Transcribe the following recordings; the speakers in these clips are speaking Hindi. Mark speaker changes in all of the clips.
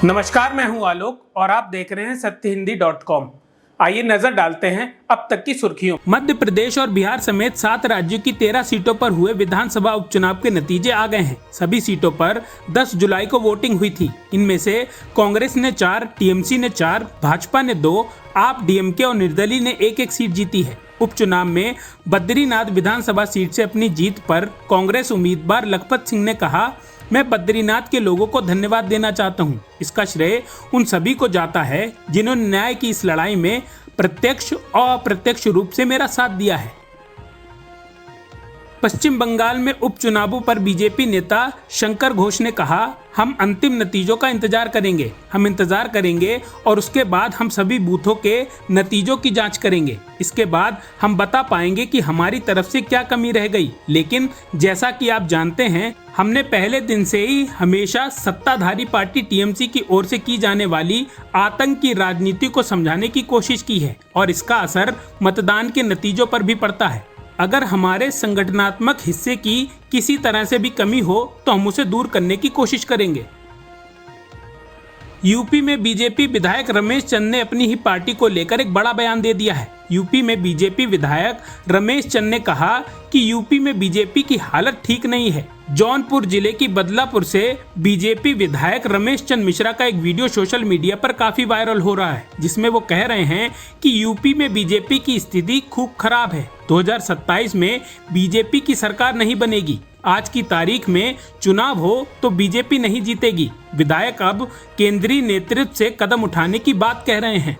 Speaker 1: नमस्कार, मैं हूं आलोक और आप देख रहे हैं सत्यहिंदी.com। आइए नजर डालते हैं अब तक की सुर्खियों। मध्य प्रदेश और बिहार समेत 7 राज्यों की 13 सीटों पर हुए विधानसभा उपचुनाव के नतीजे आ गए हैं। सभी सीटों पर 10 जुलाई को वोटिंग हुई थी। इनमें से कांग्रेस ने 4, टीएमसी ने 4, भाजपा ने 2, आप, डीएमके और निर्दलीय ने 1-1 सीट जीती है। उपचुनाव में बद्रीनाथ विधानसभा सीट से अपनी जीत पर कांग्रेस उम्मीदवार लखपत सिंह ने कहा, मैं बद्रीनाथ के लोगों को धन्यवाद देना चाहता हूं। इसका श्रेय उन सभी को जाता है जिन्होंने न्याय की इस लड़ाई में प्रत्यक्ष और अप्रत्यक्ष रूप से मेरा साथ दिया है। पश्चिम बंगाल में उपचुनावों पर बीजेपी नेता शंकर घोष ने कहा, हम अंतिम नतीजों का इंतजार करेंगे। हम इंतजार करेंगे और उसके बाद हम सभी बूथों के नतीजों की जांच करेंगे। इसके बाद हम बता पाएंगे कि हमारी तरफ से क्या कमी रह गई। लेकिन जैसा कि आप जानते हैं, हमने पहले दिन से ही हमेशा सत्ताधारी पार्टी टीएमसी की ओर से की जाने वाली आतंक की राजनीति को समझाने की कोशिश की है और इसका असर मतदान के नतीजों पर भी पड़ता है। अगर हमारे संगठनात्मक हिस्से की किसी तरह से भी कमी हो तो हम उसे दूर करने की कोशिश करेंगे। यूपी में बीजेपी विधायक रमेश चंद ने अपनी ही पार्टी को लेकर एक बड़ा बयान दे दिया है। यूपी में बीजेपी विधायक रमेश चंद ने कहा कि यूपी में बीजेपी की हालत ठीक नहीं है। जौनपुर जिले की बदलापुर से बीजेपी विधायक रमेश चंद मिश्रा का एक वीडियो सोशल मीडिया पर काफी वायरल हो रहा है, जिसमें वो कह रहे हैं कि यूपी में बीजेपी की स्थिति खूब खराब है। 2027 में बीजेपी की सरकार नहीं बनेगी। आज की तारीख में चुनाव हो तो बीजेपी नहीं जीतेगी। विधायक अब केंद्रीय नेतृत्व से कदम उठाने की बात कह रहे हैं।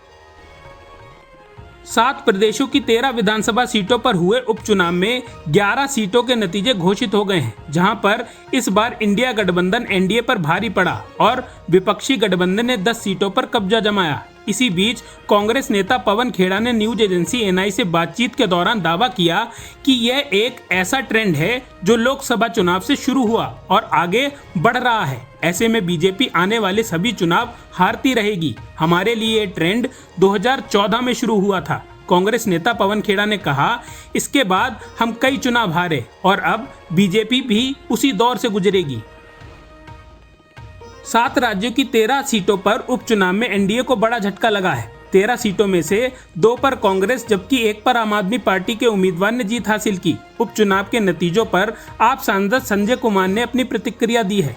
Speaker 1: 7 प्रदेशों की 13 विधानसभा सीटों पर हुए उपचुनाव में 11 सीटों के नतीजे घोषित हो गए हैं, जहां पर इस बार इंडिया गठबंधन एनडीए पर भारी पड़ा और विपक्षी गठबंधन ने 10 सीटों पर कब्जा जमाया। इसी बीच कांग्रेस नेता पवन खेड़ा ने न्यूज एजेंसी एनआई से बातचीत के दौरान दावा किया कि यह एक ऐसा ट्रेंड है जो लोकसभा चुनाव से शुरू हुआ और आगे बढ़ रहा है। ऐसे में बीजेपी आने वाले सभी चुनाव हारती रहेगी। हमारे लिए ये ट्रेंड 2014 में शुरू हुआ था। कांग्रेस नेता पवन खेड़ा ने कहा, इसके बाद हम कई चुनाव हारे और अब बीजेपी भी उसी दौर से गुजरेगी। 7 राज्यों की 13 सीटों पर उपचुनाव में एनडीए को बड़ा झटका लगा है। 13 सीटों में से 2 पर कांग्रेस जबकि 1 पर आम आदमी पार्टी के उम्मीदवार ने जीत हासिल की। उपचुनाव के नतीजों पर आप सांसद संजय कुमार ने अपनी प्रतिक्रिया दी है।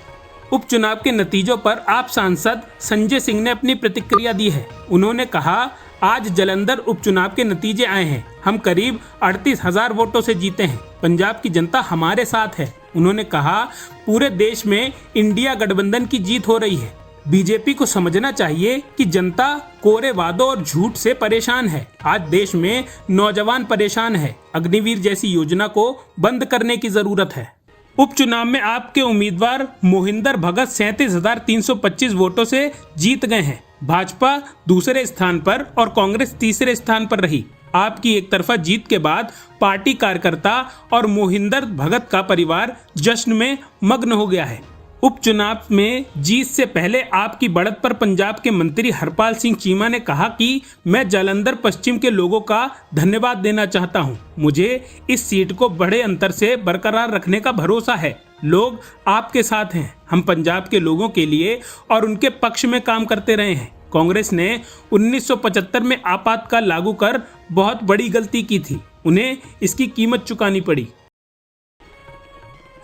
Speaker 1: उपचुनाव के नतीजों पर आप सांसद संजय सिंह ने अपनी प्रतिक्रिया दी है। उन्होंने कहा, आज जालंधर उपचुनाव के नतीजे आए हैं। हम करीब 38,000 वोटों से जीते हैं। पंजाब की जनता हमारे साथ है। उन्होंने कहा, पूरे देश में इंडिया गठबंधन की जीत हो रही है। बीजेपी को समझना चाहिए कि जनता कोरे वादों और झूठ से परेशान है। आज देश में नौजवान परेशान है। अग्निवीर जैसी योजना को बंद करने की जरूरत है। उपचुनाव में आपके उम्मीदवार मोहिंदर भगत 37,325 वोटों से जीत गए हैं। भाजपा दूसरे स्थान पर और कांग्रेस तीसरे स्थान पर रही। आपकी एक तरफा जीत के बाद पार्टी कार्यकर्ता और मोहिंदर भगत का परिवार जश्न में मग्न हो गया है। उपचुनाव में जीत से पहले आपकी बढ़त पर पंजाब के मंत्री हरपाल सिंह चीमा ने कहा कि मैं जालंधर पश्चिम के लोगों का धन्यवाद देना चाहता हूं। मुझे इस सीट को बड़े अंतर से बरकरार रखने का भरोसा है। लोग आपके साथ हैं। हम पंजाब के लोगों के लिए और उनके पक्ष में काम करते रहे हैं। कांग्रेस ने 1975 में आपातकाल लागू कर बहुत बड़ी गलती की थी। उन्हें इसकी कीमत चुकानी पड़ी।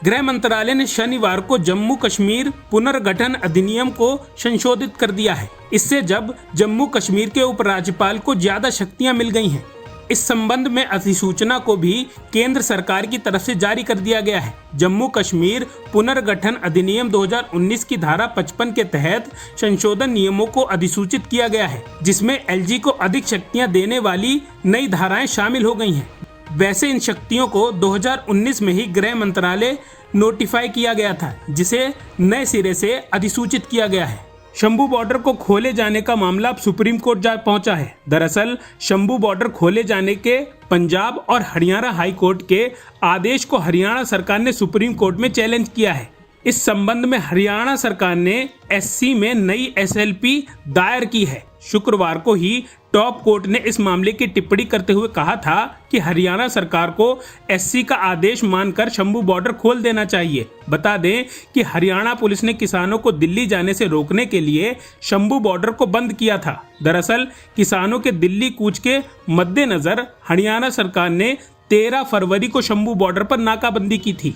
Speaker 1: गृह मंत्रालय ने शनिवार को जम्मू कश्मीर पुनर्गठन अधिनियम को संशोधित कर दिया है। इससे जब जम्मू कश्मीर के उपराज्यपाल को ज्यादा शक्तियां मिल गई हैं। इस संबंध में अधिसूचना को भी केंद्र सरकार की तरफ से जारी कर दिया गया है। जम्मू कश्मीर पुनर्गठन अधिनियम 2019 की धारा 55 के तहत संशोधन नियमों को अधिसूचित किया गया है, जिसमें एलजी को अधिक शक्तियां देने वाली नई धाराएं शामिल हो गई हैं। वैसे इन शक्तियों को 2019 में ही गृह मंत्रालय नोटिफाई किया गया था, जिसे नए सिरे से अधिसूचित किया गया है। शंभू बॉर्डर को खोले जाने का मामला अब सुप्रीम कोर्ट जा पहुंचा है। दरअसल शंभू बॉर्डर खोले जाने के पंजाब और हरियाणा हाई कोर्ट के आदेश को हरियाणा सरकार ने सुप्रीम कोर्ट में चैलेंज किया है। इस संबंध में हरियाणा सरकार ने एससी में नई एसएलपी दायर की है। शुक्रवार को ही टॉप कोर्ट ने इस मामले की टिप्पणी करते हुए कहा था कि हरियाणा सरकार को एससी का आदेश मानकर शंभू बॉर्डर खोल देना चाहिए। बता दें कि हरियाणा पुलिस ने किसानों को दिल्ली जाने से रोकने के लिए शंभू बॉर्डर को बंद किया था। दरअसल किसानों के दिल्ली कूच के मद्देनजर हरियाणा सरकार ने 13 फरवरी को शंभू बॉर्डर पर नाकाबंदी की थी।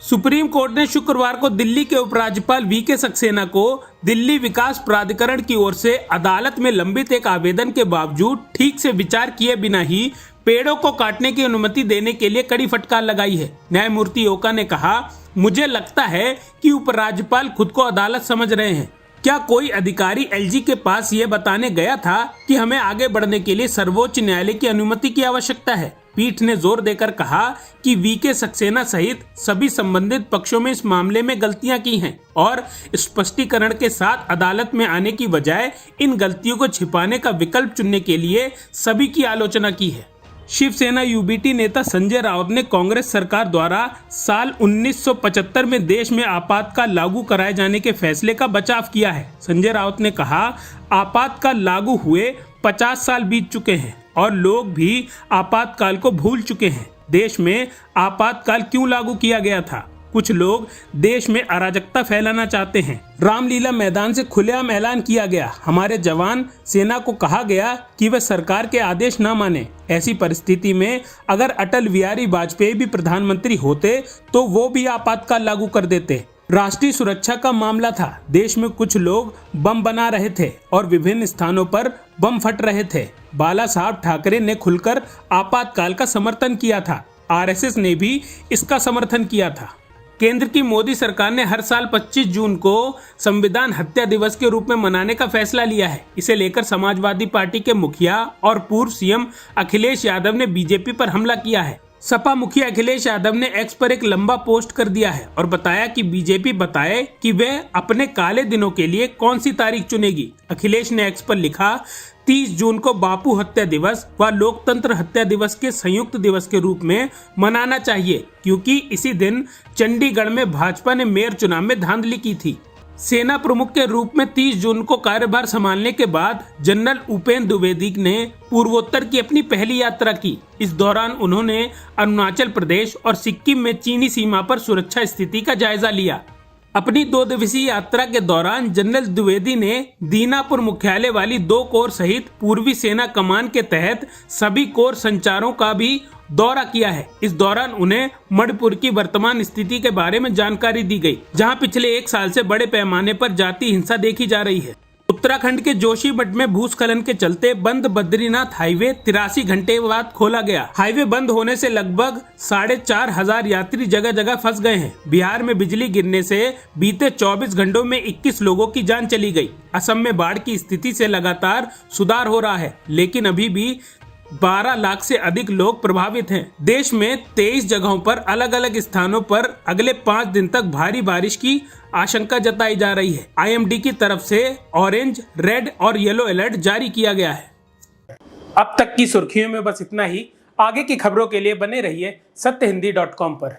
Speaker 1: सुप्रीम कोर्ट ने शुक्रवार को दिल्ली के उपराज्यपाल वीके सक्सेना को दिल्ली विकास प्राधिकरण की ओर से अदालत में लंबित एक आवेदन के बावजूद ठीक से विचार किए बिना ही पेड़ों को काटने की अनुमति देने के लिए कड़ी फटकार लगाई है। न्यायमूर्ति ओका ने कहा, मुझे लगता है कि उपराज्यपाल खुद को अदालत समझ रहे हैं। क्या कोई अधिकारी एलजी के पास ये बताने गया था कि हमें आगे बढ़ने के लिए सर्वोच्च न्यायालय की अनुमति की आवश्यकता है? पीठ ने जोर देकर कहा कि वीके सक्सेना सहित सभी संबंधित पक्षों में इस मामले में गलतियां की हैं और स्पष्टीकरण के साथ अदालत में आने की बजाय इन गलतियों को छिपाने का विकल्प चुनने के लिए सभी की आलोचना की है। शिवसेना यूबीटी नेता संजय राउत ने कांग्रेस सरकार द्वारा साल 1975 में देश में आपातकाल लागू कराए जाने के फैसले का बचाव किया है। संजय राउत ने कहा, आपातकाल लागू हुए 50 साल बीत चुके हैं और लोग भी आपातकाल को भूल चुके हैं। देश में आपातकाल क्यों लागू किया गया था? कुछ लोग देश में अराजकता फैलाना चाहते हैं। रामलीला मैदान से खुलेआम ऐलान किया गया। हमारे जवान सेना को कहा गया कि वे सरकार के आदेश न माने। ऐसी परिस्थिति में अगर अटल बिहारी वाजपेयी भी प्रधानमंत्री होते तो वो भी आपातकाल लागू कर देते। राष्ट्रीय सुरक्षा का मामला था। देश में कुछ लोग बम बना रहे थे और विभिन्न स्थानों पर बम फट रहे थे। बाला साहब ठाकरे ने खुलकर आपातकाल का समर्थन किया था। आरएसएस ने भी इसका समर्थन किया था। केंद्र की मोदी सरकार ने हर साल 25 जून को संविधान हत्या दिवस के रूप में मनाने का फैसला लिया है। इसे लेकर समाजवादी पार्टी के मुखिया और पूर्व सीएम अखिलेश यादव ने बीजेपी पर हमला किया है। सपा मुखिया अखिलेश यादव ने एक्स पर एक लंबा पोस्ट कर दिया है और बताया कि बीजेपी बताए कि वे अपने काले दिनों के लिए कौन सी तारीख चुनेगी। अखिलेश ने एक्स पर लिखा, 30 जून को बापू हत्या दिवस व लोकतंत्र हत्या दिवस के संयुक्त दिवस के रूप में मनाना चाहिए, क्योंकि इसी दिन चंडीगढ़ में भाजपा ने मेयर चुनाव में धांधली की थी। सेना प्रमुख के रूप में 30 जून को कार्यभार संभालने के बाद जनरल उपेंद्र द्विवेदी ने पूर्वोत्तर की अपनी पहली यात्रा की। इस दौरान उन्होंने अरुणाचल प्रदेश और सिक्किम में चीनी सीमा पर सुरक्षा स्थिति का जायजा लिया। अपनी 2 दिवसीय यात्रा के दौरान जनरल द्विवेदी ने दीनापुर मुख्यालय वाली 2 कोर सहित पूर्वी सेना कमान के तहत सभी कोर संचारों का भी दौरा किया है। इस दौरान उन्हें मणिपुर की वर्तमान स्थिति के बारे में जानकारी दी गई, जहां पिछले 1 साल से बड़े पैमाने पर जाति हिंसा देखी जा रही है। उत्तराखंड के जोशीमठ में भूस्खलन के चलते बंद बद्रीनाथ हाईवे 83 घंटे बाद खोला गया। हाईवे बंद होने से लगभग 4,500 यात्री जगह जगह फंस गए हैं। बिहार में बिजली गिरने से बीते 24 घंटों में 21 लोगों की जान चली गई। असम में बाढ़ की स्थिति से लगातार सुधार हो रहा है, लेकिन अभी भी 12 लाख से अधिक लोग प्रभावित हैं। देश में 23 जगहों पर अलग अलग स्थानों पर अगले 5 दिन तक भारी बारिश की आशंका जताई जा रही है। आईएमडी की तरफ से ऑरेंज, रेड और येलो अलर्ट जारी किया गया है। अब तक की सुर्खियों में बस इतना ही। आगे की खबरों के लिए बने रहिए सत्यहिंदी.com पर।